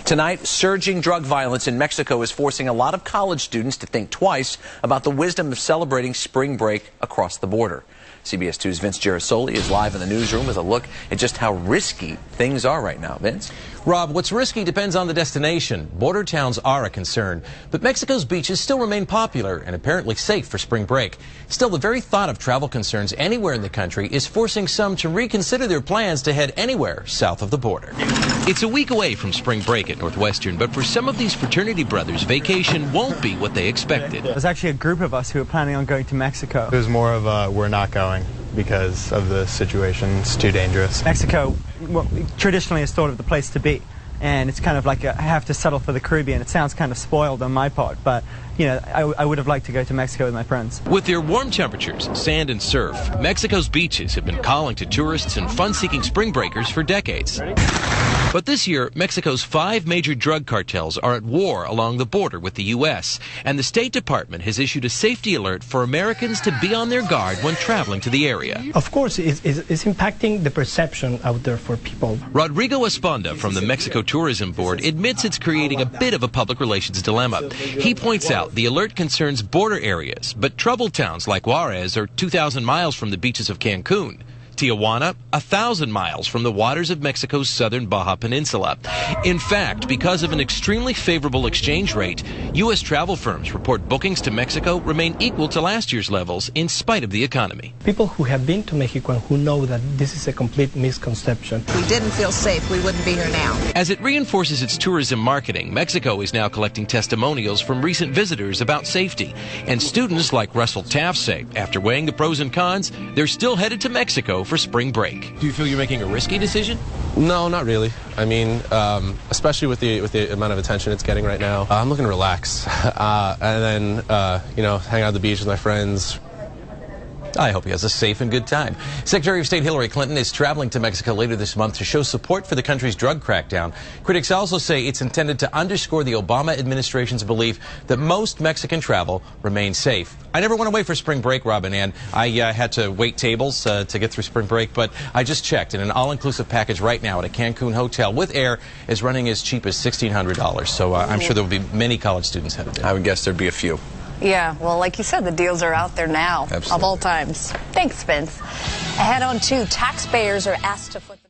Tonight, surging drug violence in Mexico is forcing a lot of college students to think twice about the wisdom of celebrating spring break across the border. CBS2's Vince Girasoli is live in the newsroom with a look at just how risky things are right now. Vince? Rob, what's risky depends on the destination. Border towns are a concern, but Mexico's beaches still remain popular and apparently safe for spring break. Still, the very thought of travel concerns anywhere in the country is forcing some to reconsider their plans to head anywhere south of the border. It's a week away from spring break at Northwestern, but for some of these fraternity brothers, vacation won't be what they expected. There's actually a group of us who were planning on going to Mexico. It was more of a we're not going because of the situation. It's too dangerous. Mexico traditionally is thought of the place to be, and it's kind of like I have to settle for the Caribbean. It sounds kind of spoiled on my part, but you know, I would have liked to go to Mexico with my friends. With their warm temperatures, sand and surf, Mexico's beaches have been calling to tourists and fun-seeking spring breakers for decades. But this year, Mexico's 5 major drug cartels are at war along the border with the U.S., and the State Department has issued a safety alert for Americans to be on their guard when traveling to the area. Of course, it's impacting the perception out there for people. Rodrigo Esponda from the Mexico Tourism Board admits it's creating a bit of a public relations dilemma. He points out the alert concerns border areas, but troubled towns like Juarez are 2,000 miles from the beaches of Cancun. Tijuana, 1,000 miles from the waters of Mexico's southern Baja Peninsula. In fact, because of an extremely favorable exchange rate, U.S. travel firms report bookings to Mexico remain equal to last year's levels in spite of the economy. People who have been to Mexico and who know that this is a complete misconception. If we didn't feel safe, we wouldn't be here now. As it reinforces its tourism marketing, Mexico is now collecting testimonials from recent visitors about safety. And students like Russell Taft say, after weighing the pros and cons, they're still headed to Mexico for spring break. Do you feel you're making a risky decision? No, not really. I mean, especially with the amount of attention it's getting right now, I'm looking to relax and then hang out at the beach with my friends. I hope he has a safe and good time. Secretary of State Hillary Clinton is traveling to Mexico later this month to show support for the country's drug crackdown. Critics also say it's intended to underscore the Obama administration's belief that most Mexican travel remains safe. I never went away for spring break, Rob and Ann. I had to wait tables to get through spring break, but I just checked, and an all-inclusive package right now at a Cancun hotel with air is running as cheap as $1,600. So I'm sure there will be many college students headed there. I would guess there'd be a few. Yeah, well, like you said, the deals are out there now. Absolutely. Of all times. Thanks, Vince. Ahead on 2, taxpayers are asked to foot the